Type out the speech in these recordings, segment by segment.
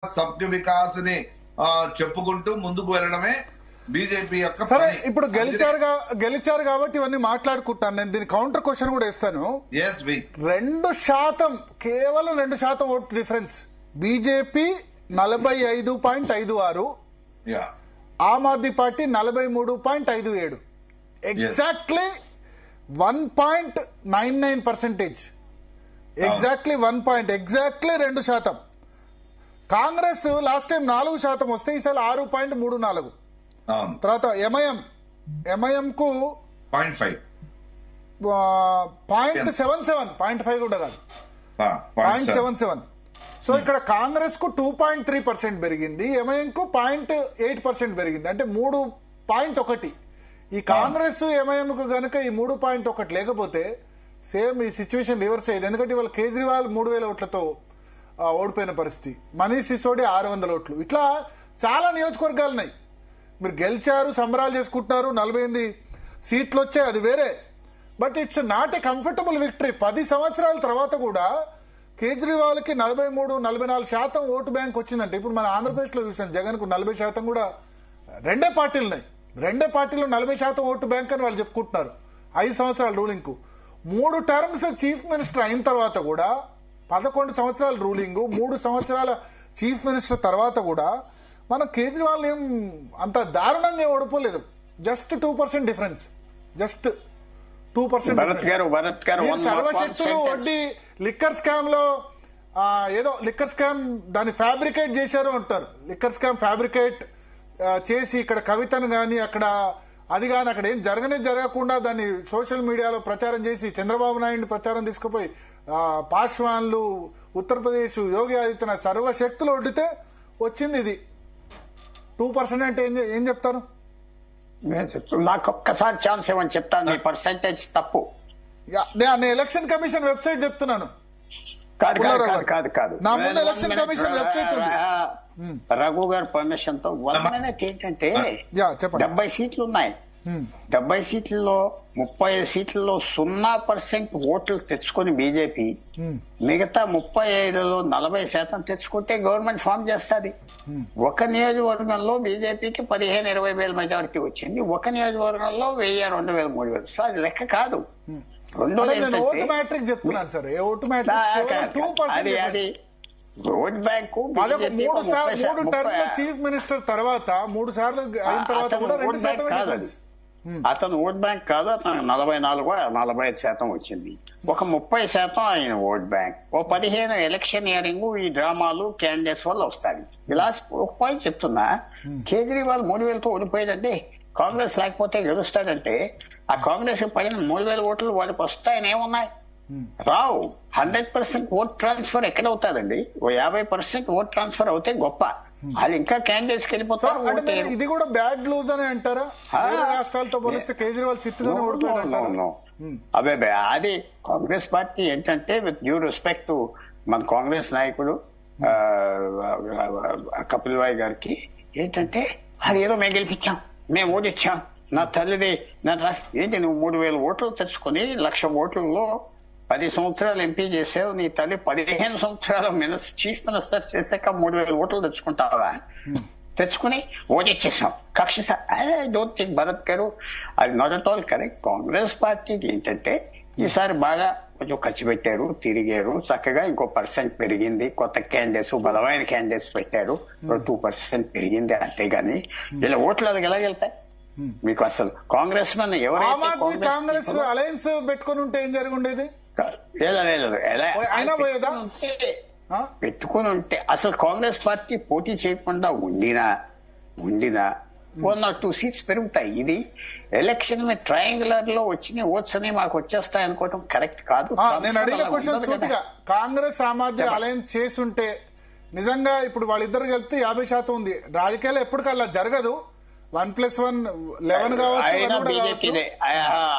సబ్కి వికాస్ ని చెప్పుకుంటూ ముందుకు వెళ్ళడమే బీజేపీ యొక్క సరే. ఇప్పుడు గెలిచారు కాబట్టి ఇవన్నీ మాట్లాడుకుంటాను. నేను దీని కౌంటర్ క్వశ్చన్ కూడా ఇస్తాను. 2% కేవలం 2% ఓటు difference. BJP 45.56, Aam Aadmi Party 43.57, exactly 1.99%. Exactly 2%. Congress last time 4% వస్తే ఈసారి 6.34. తర్వాత ఎంఐఎం కు 0.77 కూడా కాదు, 0.77. సో ఇక్కడ కాంగ్రెస్ కు 2.3% పెరిగింది, ఎంఐఎం కు 0.8% పెరిగింది. అంటే 3.1. ఈ కాంగ్రెస్ ఎంఐఎం కు గనక ఈ 3.1 లేకపోతే సేమ్ ఈ సిచ్యువేషన్ రివర్స్ అయ్యేది. ఎందుకంటే ఇవాళ కేజ్రీవాల్ 3,000 ఓట్లతో ఓడిపోయిన పరిస్థితి, మనీష్ సిసోడియా 600 ఓట్లు. ఇట్లా చాలా నియోజకవర్గాలు ఉన్నాయి. మీరు గెలిచారు, సంబరాలు చేసుకుంటున్నారు, 48 సీట్లు వచ్చాయి, అది వేరే. But it's not a comfortable victory. 10 సంవత్సరాల తర్వాత కూడా కేజ్రీవాల్ కి 43-44% ఓటు బ్యాంక్ వచ్చిందంటే, ఇప్పుడు మన ఆంధ్రప్రదేశ్ లో చూసాం జగన్ కు 40% కూడా రెండే పార్టీలు ఉన్నాయి. రెండే పార్టీలు 40% ఓటు బ్యాంక్ అని వాళ్ళు చెప్పుకుంటున్నారు 5 సంవత్సరాల రూలింగ్ కు. 3 టర్మ్స్ చీఫ్ మినిస్టర్ అయిన తర్వాత కూడా 11 సంవత్సరాల రూలింగ్, 3 సంవత్సరాల చీఫ్ మినిస్టర్ తర్వాత కూడా మనం కేజ్రీవాల్ ఏం అంత దారుణంగా ఓడిపోలేదు. Just 2% difference. జస్ట్ 2%. సర్వశక్తులు వడ్డీ లిక్కర్ స్కామ్ లో ఏదో లిక్కర్ స్కామ్ దాన్ని ఫ్యాబ్రికేట్ చేశారు అంటారు. లిక్కర్ స్కామ్ ఫ్యాబ్రికేట్ చేసి ఇక్కడ కవితను గాని అక్కడ అది కానీ అక్కడ ఏం జరగకుండా దాన్ని సోషల్ మీడియాలో ప్రచారం చేసి చంద్రబాబు నాయుడు ప్రచారం తీసుకుపోయి పాశ్వాన్లు, ఉత్తరప్రదేశ్ యోగి ఆదిత్యనాథ్ సర్వశక్తులు వడ్డితే వచ్చింది ఇది 2%. అంటే ఏం చెప్తారు? నాకు ఒక్కసారి ఛాన్స్ ఇవ్వని చెప్తాను. ఈ పర్సెంటేజ్ తప్పు. నేను ఎలక్షన్ కమిషన్ వెబ్సైట్ చెప్తున్నాను. కాదు నా ముందు ఎలక్షన్ కమిషన్ వెబ్సైట్ ఉంది. రఘు గారి పర్మిషన్ తో ఏంటంటే 70 సీట్లు ఉన్నాయి. 70 సీట్లలో 30 సీట్లలో 0% ఓట్లు తెచ్చుకొని బీజేపీ, మిగతా 35లో 40% తెచ్చుకుంటే గవర్నమెంట్ ఫామ్ చేస్తుంది. ఒక నియోజకవర్గంలో బీజేపీకి 15-20 వేల మెజారిటీ వచ్చింది. ఒక నియోజకవర్గంలో 1000, 2000, 3000. సో అది లెక్క కాదు. రెండోది అది vote bank. 3 term chief minister తర్వాత 3 సార్లు అయిన తర్వాత కూడా 2% అతను ఓట్ బ్యాంక్ కాదు. అతను 44-45% వచ్చింది. ఒక 30% ఆయన ఓట్ బ్యాంక్. ఓ 15 ఎలక్షనియరింగ్, ఈ డ్రామాలు క్యాండిడేట్స్ వల్ల వస్తాయి. ఇలా ఒక పాయింట్ చెప్తున్నా, కేజ్రీవాల్ 3,000తో ఓడిపోయాడంటే, కాంగ్రెస్ లేకపోతే గెలుస్తాడంటే ఆ కాంగ్రెస్ పైన 3,000 ఓట్లు వాళ్ళకి వస్తాయని ఏమున్నాయి? రావు. 100% ఓట్ ట్రాన్స్ఫర్ ఎక్కడ అవుతారండి? ఓ 50% ఓట్ ట్రాన్స్ఫర్ అవుతే గొప్ప. అది ఇంకా క్యాండిడేట్స్ కి వెళ్ళిపోతారు. ఇది కూడా బ్యాడ్ లూజ్ అని అంటారా? రాష్ట్రాలతో పోలిస్తే కేజ్రీవాల్ చిత్తుగానే ఓడిపోయాడు. అదే అది కాంగ్రెస్ పార్టీ ఏంటంటే, విత్ డ్యూ రెస్పెక్ట్ టు మన కాంగ్రెస్ నాయకుడు కపిల్ వాయ్ గారికి ఏంటంటే, అది ఏదో మేము గెలిపించాం, మేము ఓడిచ్చాం, నా తల్లిది ఏంటి నువ్వు 3,000 ఓట్లు తెచ్చుకొని 1,00,000 ఓట్లలో 10 సంవత్సరాలు ఎంపీ చేసావు, నీ తల్లి 15 సంవత్సరాలు చీఫ్ మినిస్టర్ చేశాక 3,000 ఓట్లు తెచ్చుకుంటావా? తెచ్చుకుని ఓడిచ్చేసాం. కక్ష. ఐ డోంట్ థింక్ భరత్ గారు అది not at all correct. Congress పార్టీకి ఏంటంటే ఈసారి బాగా కొంచెం ఖర్చు పెట్టారు, తిరిగారు, చక్కగా ఇంకో 1% పెరిగింది. కొత్త క్యాండిడేట్స్, బలమైన క్యాండిడేట్స్ పెట్టారు, 2% పెరిగింది. అంతేగాని ఇలా ఓట్లు అది ఎలా వెళ్తాయి మీకు? అసలు కాంగ్రెస్ మన ఎవరైతే కాంగ్రెస్ అలయన్స్ పెట్టుకుని ఉంటే ఏం జరిగి ఉండేది? పెట్టుకుని ఉంటే అసలు కాంగ్రెస్ పార్టీ పోటీ చేయకుండా ఉండినా 1 or 2 సీట్స్ పెరుగుతాయి. ఇది ఎలక్షన్ మీద ట్రయాంగులర్ లో వచ్చిన ఓట్స్ అని మాకు వచ్చేస్తాయి అనుకోవడం కరెక్ట్ కాదు. నేను అడిగిన క్వశ్చన్ సూటిగా, కాంగ్రెస్ ఆమ్ ఆద్మీ అలయన్స్ చేసుంటే నిజంగా ఇప్పుడు వాళ్ళిద్దరు కలిపితే 50% ఉంది. రాజకీయాలు ఎప్పటికల్లా జరగదు. 1+1 11 కావచ్చు.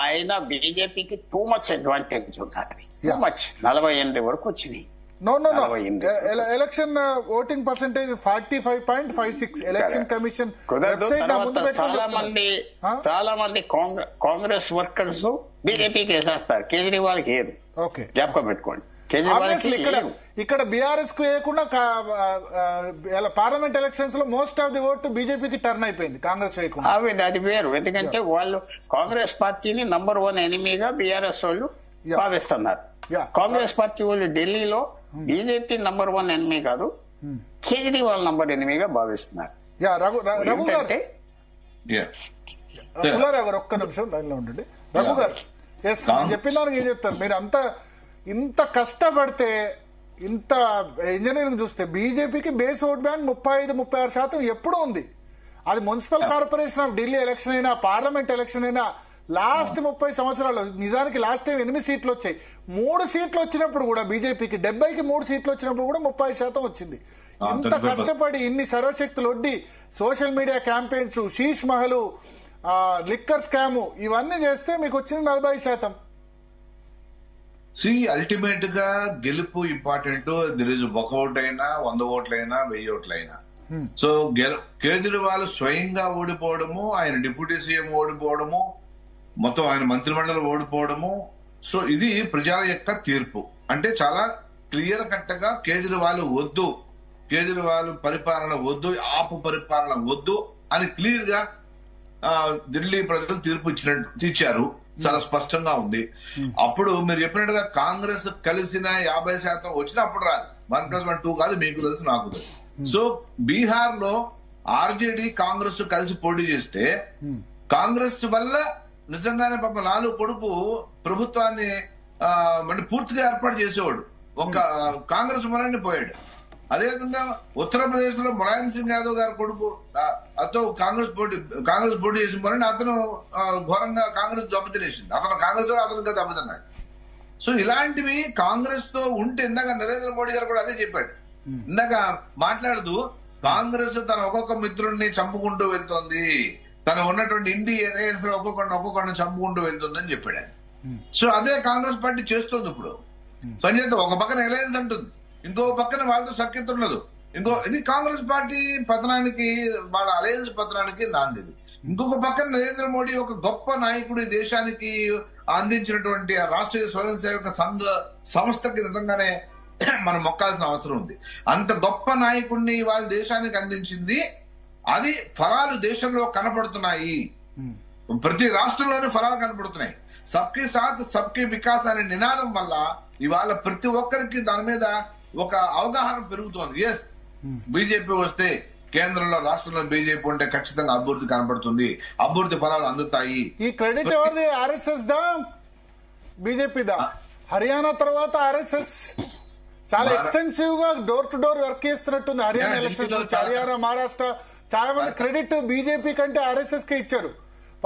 అయినా బీజేపీకి టూ మచ్ అడ్వాంటేజ్ ఉంటుంది. టూ మచ్ 48 వరకు వచ్చినాయి. No election voting percentage 45.56 election commission website. చాలా మంది కాంగ్రెస్ వర్కర్స్ బీజేపీకి వేసేస్తారు, కేజ్రీవాల్ కి ఏరు. ఓకే, జ్ఞాపకం పెట్టుకోండి. Obviously, ఇక్కడ బీఆర్ఎస్ కు వేయకుండా పార్లమెంట్ ఎలక్షన్స్ లో మోస్ట్ ఆఫ్ ది ఓట్ బీజేపీకి టర్న్ అయిపోయింది, కాంగ్రెస్ వేయకుండా. అది వేరు, ఎందుకంటే వాళ్ళు కాంగ్రెస్ పార్టీని #1 ఎనిమీగా బీఆర్ఎస్ వాళ్ళు భావిస్తున్నారు. కాంగ్రెస్ పార్టీ వాళ్ళు ఢిల్లీలో బీజేపీ #1 ఎనిమీ కాదు, కేజ్రీవాల్ ఎనిమీగా భావిస్తున్నారు. రఘు గారు ఒక్క నిమిషం లైన్ లో ఉండండి. రఘు గారు, ఎస్ చెప్పిన దానికి ఏం చెప్తారు మీరు? ఇంత కష్టపడితే, ఇంత ఇంజనీరింగ్ చూస్తే బీజేపీకి బేస్ ఓట్ బ్యాంక్ 35-36% ఎప్పుడూ ఉంది. అది municipal corporation of Delhi election అయినా, పార్లమెంట్ ఎలక్షన్ అయినా, లాస్ట్ 30 సంవత్సరాలు నిజానికి లాస్ట్ టైం 8 సీట్లు వచ్చాయి. 3 సీట్లు వచ్చినప్పుడు కూడా బీజేపీకి 70కి 3 సీట్లు వచ్చినప్పుడు కూడా 30% వచ్చింది. ఇంత కష్టపడి ఇన్ని సర్వశక్తులు ఒడ్డి social media campaigns, Sheesh Mahal, liquor scam ఇవన్నీ చేస్తే మీకు వచ్చింది 40%. అల్టిమేట్ గా గెలుపు ఇంపార్టెంట్. దిర్ ఇస్ 1 ఓట్ అయినా 100 ఓట్లైనా 1000 ఓట్లైనా. సో కేజ్రీవాల్ స్వయంగా ఓడిపోవడము, ఆయన డిప్యూటీ సీఎం ఓడిపోవడము, మొత్తం ఆయన మంత్రిమండలి ఓడిపోవడము, సో ఇది ప్రజల యొక్క తీర్పు. అంటే చాలా క్లియర్ కట్ గా కేజ్రీవాల్ వద్దు, కేజ్రీవాల్ పరిపాలన వద్దు, ఆపు పరిపాలన వద్దు అని క్లియర్ గా ఢిల్లీ ప్రజలు తీర్పు ఇచ్చారు. చాలా స్పష్టంగా ఉంది. అప్పుడు మీరు చెప్పినట్టుగా కాంగ్రెస్ కలిసిన 50% వచ్చినప్పుడు రాదు. 1+1 కాదు, మీకు తెలుసు నాకు తెలుసు. సో బీహార్ లో ఆర్జేడీ కాంగ్రెస్ కలిసి పోటీ చేస్తే కాంగ్రెస్ వల్ల నిజంగానే పాప లాలు కొడుకు ప్రభుత్వాన్ని పూర్తిగా ఏర్పాటు చేసేవాడు. ఒక కాంగ్రెస్ మనని పోయాడు. అదేవిధంగా ఉత్తరప్రదేశ్ లో ములాయం సింగ్ యాదవ్ గారి కొడుకు అతను కాంగ్రెస్ పోటీ చేసిన పోలని అతను ఘోరంగా కాంగ్రెస్ దెబ్బతినేసింది. అతను కాంగ్రెస్ అతను దెబ్బతిన్నాడు. సో ఇలాంటివి కాంగ్రెస్ తో ఉంటే, ఇందాక నరేంద్ర మోడీ గారు కూడా అదే చెప్పాడు. ఇందాక మాట్లాడుతూ కాంగ్రెస్ తన ఒక్కొక్క మిత్రుడిని చంపుకుంటూ వెళ్తోంది, తన ఉన్నటువంటి ఇండియా అలయన్స్ లో ఒక్కొక్కరిని చంపుకుంటూ వెళ్తుందని చెప్పాడు. సో అదే కాంగ్రెస్ పార్టీ చేస్తుంది ఇప్పుడు. సంజయ్ ఒక పక్కన అలయన్స్ అంటుంది, ఇంకో పక్కన వాళ్ళతో సఖ్యత ఉండదు. ఇది కాంగ్రెస్ పార్టీ పతనానికి, వాళ్ళ అలయన్స్ పతనానికి నాంది. ఇంకొక పక్కన నరేంద్ర మోడీ ఒక గొప్ప నాయకుడు, ఈ దేశానికి అందించినటువంటి రాష్ట్రీయ స్వయం సేవక సంఘ సంస్థకి నిజంగానే మనం మొక్కాల్సిన అవసరం ఉంది. అంత గొప్ప నాయకుడిని వాళ్ళ దేశానికి అందించింది. అది ఫలాలు దేశంలో కనపడుతున్నాయి, ప్రతి రాష్ట్రంలోనే ఫలాలు కనపడుతున్నాయి. సబ్కే సాత్ సబ్కే వికాస్ అనే నినాదం వల్ల ఇవాళ ప్రతి ఒక్కరికి దాని మీద ఒక అవగాహన పెరుగుతోంది. ఎస్, బీజేపీ వస్తే కేంద్రంలో, రాష్ట్రంలో బీజేపీ ఉంటే ఖచ్చితంగా అభివృద్ధి కనబడుతుంది, అభివృద్ధి ఫలాలు అందుతాయి. ఈ క్రెడిట్ ఎవరిది? ఆర్ఎస్ఎస్ దా, బీజేపీ దా? హర్యానా తర్వాత ఆర్ఎస్ఎస్ చాలా ఎక్స్టెన్సివ్ గా డోర్ టు డోర్ వర్క్ చేస్తున్నట్టుంది. హర్యానా ఎలక్షన్స్, హర్యానా, మహారాష్ట్ర చాలా మంది క్రెడిట్ బీజేపీ కంటే ఆర్ఎస్ఎస్ కే ఇచ్చారు.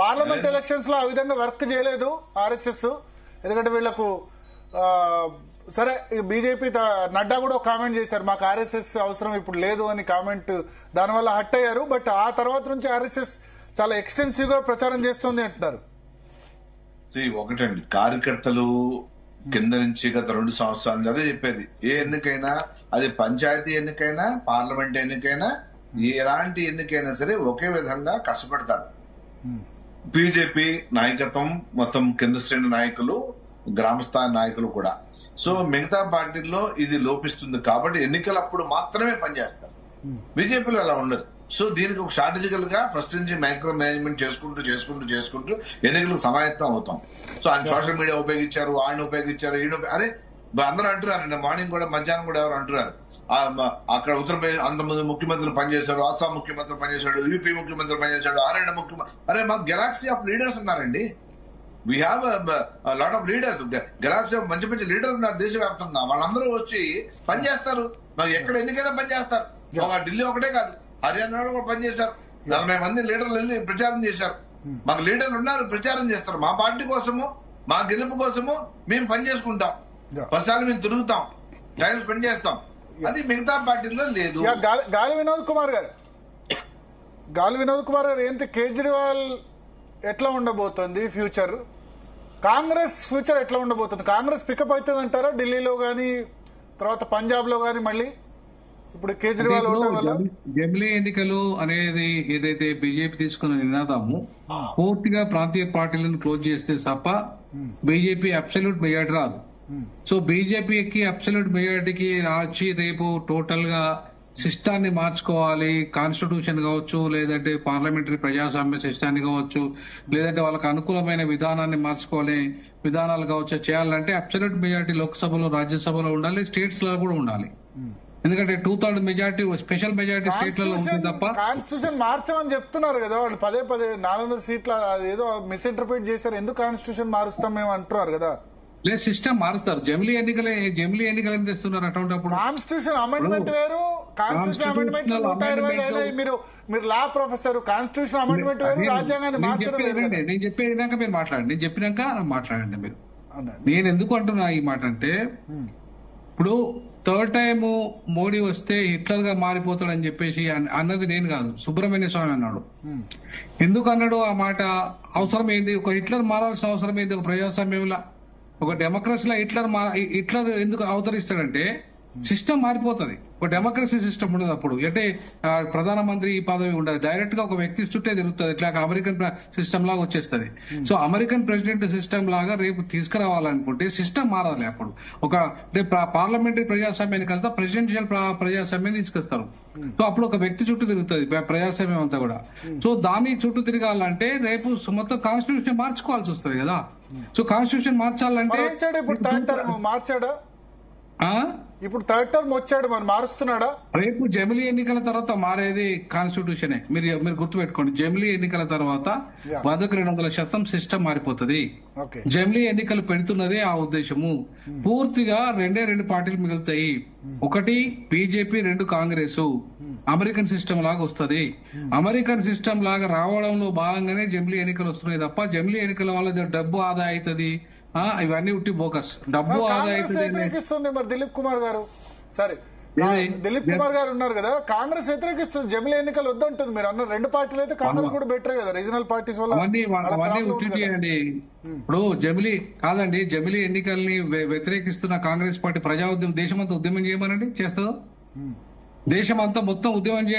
పార్లమెంట్ ఎలక్షన్స్ లో ఆ విధంగా వర్క్ చేయలేదు ఆర్ఎస్ఎస్. ఎందుకంటే వీళ్లకు సరే, బీజేపీ నడ్డా కూడా ఒక కామెంట్ చేశారు, మాకు ఆర్ఎస్ఎస్ అవసరం ఇప్పుడు లేదు అని కామెంట్, దానివల్ల హట్ అయ్యారు. బట్ ఆ తర్వాత నుంచి ఆర్ఎస్ఎస్ చాలా ఎక్స్టెన్సివ్ గా ప్రచారం చేస్తోంది అంటున్నారు. ఒకటండి, కార్యకర్తలు కింద నుంచి గత 2 సంవత్సరాలు అదే చెప్పేది. ఏ ఎన్నికైనా, అది పంచాయతీ ఎన్నికైనా, పార్లమెంట్ ఎన్నికైనా, ఎలాంటి ఎన్నికైనా సరే ఒకే విధంగా కష్టపడతారు. బీజేపీ నాయకత్వం, మొత్తం కింద శ్రేణి నాయకులు, గ్రామస్థాయి నాయకులు కూడా. సో మిగతా పార్టీల్లో ఇది లోపిస్తుంది కాబట్టి ఎన్నికలప్పుడు మాత్రమే పనిచేస్తారు. బీజేపీలో అలా ఉండదు. సో దీనికి ఒక స్ట్రాటజికల్ గా ఫస్ట్ నుంచి మైక్రో మేనేజ్మెంట్ చేసుకుంటూ ఎన్నికలకు సమాయత్తం అవుతాం. సో ఆయన సోషల్ మీడియా ఉపయోగించారు, ఆయన ఉపయోగించారు, అరే అందరూ అంటున్నారు. నిన్న మార్నింగ్ కూడా, మధ్యాహ్నం కూడా ఎవరు అంటున్నారు, అక్కడ ఉత్తరప్రదేశ్ అంతమంది ముఖ్యమంత్రులు పనిచేశారు, అస్సాం ముఖ్యమంత్రి పనిచేశాడు, యూపీ ముఖ్యమంత్రి పనిచేశాడు, ఆరేళ్ల ముఖ్యమంత్రి. అరే మాకు గెలాక్సీ ఆఫ్ లీడర్స్ ఉన్నారండి. We have lot of leaders, Galaxy of మంచి మంచి లీడర్స్ ఉన్నారు దేశవ్యాప్తంగా. వాళ్ళందరూ వచ్చి పనిచేస్తారు. మాకు ఎక్కడ ఎన్నికైనా పనిచేస్తారు. ఒక ఢిల్లీ ఒకటే కాదు, హర్యానాలో కూడా పనిచేశారు. 40 మంది లీడర్లు వెళ్ళి ప్రచారం చేశారు. మాకు లీడర్లు ఉన్నారు, ప్రచారం చేస్తారు. మా పార్టీ కోసము, మా గెలుపు కోసము మేము పనిచేసుకుంటాం. ఫస్ట్ మేము తిరుగుతాం, టైం స్పెండ్ చేస్తాం. అది మిగతా పార్టీల్లో లేదు. గాలి వినోద్ కుమార్ గారు ఏంటి, కేజ్రీవాల్ ఎట్లా ఉండబోతుంది ఫ్యూచర్? కాంగ్రెస్ ఫ్యూచర్ ఎట్లా ఉండబోతుంది? కాంగ్రెస్ పికప్ అవుతుంది అంటారా ఢిల్లీలో గానీ, తర్వాత పంజాబ్ లో గానీ? మళ్ళీ ఇప్పుడు కేజ్రీవాల్ జమిలీ ఎన్నికలు అనేది ఏదైతే బీజేపీ తీసుకున్న నినాదము పూర్తిగా ప్రాంతీయ పార్టీలను క్లోజ్ చేస్తే తప్ప బీజేపీ అబ్సల్యూట్ మెజారిటీ రాదు. సో బీజేపీకి అబ్సల్యూట్ మెజారిటీకి రాచి రేపు టోటల్ గా సిస్టాన్ని మార్చుకోవాలి, కాన్స్టిట్యూషన్ కావచ్చు, లేదంటే పార్లమెంటరీ ప్రజాస్వామ్య సిస్టాన్ని కావచ్చు, లేదంటే వాళ్ళకి అనుకూలమైన విధానాన్ని మార్చుకోవాలి విధానాలు కావచ్చు చేయాలంటే అబ్సల్యూట్ మెజారిటీ లోక్సభలో రాజ్యసభలో ఉండాలి, స్టేట్స్ లో కూడా ఉండాలి. ఎందుకంటే 2/3 మెజారిటీ స్పెషల్ మెజారిటీ స్టేట్లలో ఉంటుంది తప్ప. కాన్స్టిట్యూషన్ మార్చమని చెప్తున్నారు కదా వాళ్ళు, పదే 400 సీట్ల ఏదో మిస్ఇంటర్ప్రిట్ చేశారు, ఎందుకు కాన్స్టిట్యూషన్ మారుస్తాం మేము అంటున్నారు కదా. లేదు, సిస్టమ్ మారుస్తారు. జమిలీ ఎన్నికలు ఏం తెస్తున్నారు అటువంటిప్పుడు? కాన్స్టిట్యూషన్ అమెండ్మెంట్ వేరు, కాన్స్టిట్యూషన్ అమెండ్మెంట్ 120 మీరు లా ప్రొఫెసర్, కాన్స్టిట్యూషన్ అమెండ్మెంట్ వేరు, రాజ్యాంగాన్ని మార్చడం వేరు. నేను చెప్పినాక మీరు మాట్లాడండి, నేను చెప్పినాక మాట్లాడండి మీరు. నేను ఎందుకు అంటున్నా ఈ మాట అంటే, ఇప్పుడు థర్డ్ టైం మోడీ వస్తే హిట్లర్ గా మారిపోతాడని చెప్పేసి అన్నది నేను కాదు, సుబ్రహ్మణ్య స్వామి అన్నాడు. ఎందుకు అన్నాడు ఆ మాట? అవసరం ఏంది? ఒక హిట్లర్ మారాల్సిన అవసరం ఏంది? ఒక ప్రజాస్వామ్యంలో, ఒక డెమోక్రసీలో హిట్లర్ ఎందుకు అవతరిస్తాడంటే సిస్టమ్ మారిపోతుంది. ఒక డెమోక్రసీ సిస్టమ్ ఉండదు అప్పుడు. అంటే ప్రధానమంత్రి పదవి ఉండదు, డైరెక్ట్ గా ఒక వ్యక్తి చుట్టే తిరుగుతుంది. ఇట్లా అమెరికన్ సిస్టమ్ లాగా వచ్చేస్తుంది. సో అమెరికన్ ప్రెసిడెంట్ సిస్టమ్ లాగా రేపు తీసుకురావాలనుకుంటే సిస్టమ్ మారాలి. అప్పుడు ఒక పార్లమెంటరీ ప్రజాస్వామ్యాన్ని కాస్త ప్రెసిడెన్షియల్ ప్రజాస్వామ్యాన్ని తీసుకొస్తారు. సో అప్పుడు ఒక వ్యక్తి చుట్టూ తిరుగుతుంది ప్రజాస్వామ్యం అంతా కూడా. సో దాన్ని చుట్టూ తిరగాలంటే రేపు మొత్తం కాన్స్టిట్యూషన్ మార్చుకోవాల్సి వస్తుంది కదా. సో కాన్స్టిట్యూషన్ మార్చాలంటే ఇప్పుడు థర్డ్ టర్మ్ వచ్చాడు, మరి మారుస్తున్నాడా? రేపు జమిలీ ఎన్నికల తర్వాత మారేది కాన్స్టిట్యూషనే. మీరు గుర్తుపెట్టుకోండి, జమిలీ ఎన్నికల తర్వాత 200% సిస్టమ్ మారిపోతుంది. జమిలీ ఎన్నికలు పెడుతున్నదే ఆ ఉద్దేశము. పూర్తిగా 2 పార్టీలు మిగులుతాయి, ఒకటి బీజేపీ, 2 కాంగ్రెస్. అమెరికన్ సిస్టమ్ లాగా వస్తుంది. అమెరికన్ సిస్టమ్ లాగా రావడంలో భాగంగానే జమిలీ ఎన్నికలు వస్తున్నాయి తప్ప జమిలీ ఎన్నికల వల్ల డబ్బు ఆదా అవుతుంది ఇవన్నీ ఉట్టి బోకస్. డబ్బు ఆదా అవుతుంది. మరి దిలీప్ కుమార్ గారు ఉన్నారు కదా, కాంగ్రెస్ వ్యతిరేకిస్తుంది, జమిలీ ఎన్నికలు వద్దంటుంది. మీరు అన్న 2 పార్టీలు అయితే కాంగ్రెస్ కూడా బెటరే కదా, రీజనల్ పార్టీస్ వల్ల. అవన్నీ ఉట్టి ఇప్పుడు జమిలీ కాదండి, జమిలీ ఎన్నికల్ని వ్యతిరేకిస్తున్న కాంగ్రెస్ పార్టీ ప్రజా ఉద్యమం దేశమంతా ఉద్యమం చేయమనండి, చేస్తుందో? దేశమంతా మొత్తం ఉద్యమం